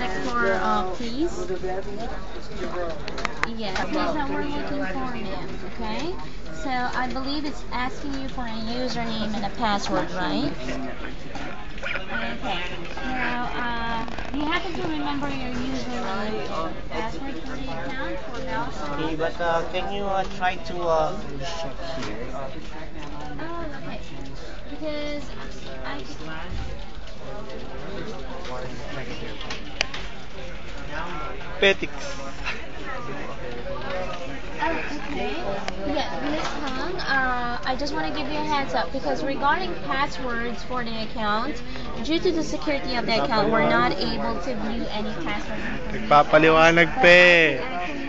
alphabetic for please. Yes, please that we're looking for ma'am. Okay. So I believe it's asking you for a username and a password, right? Okay. Now, do you happen to remember your username and password for the account for Nelson? Okay, but can you try to check here? Oh, okay. Because I Petix. Oh, okay. Yeah, Miss Hung, I just want to give you a heads up because regarding passwords for the account, due to the security of the account, we're not able to view any password information. Nagpapaliwanag But pe. I can actually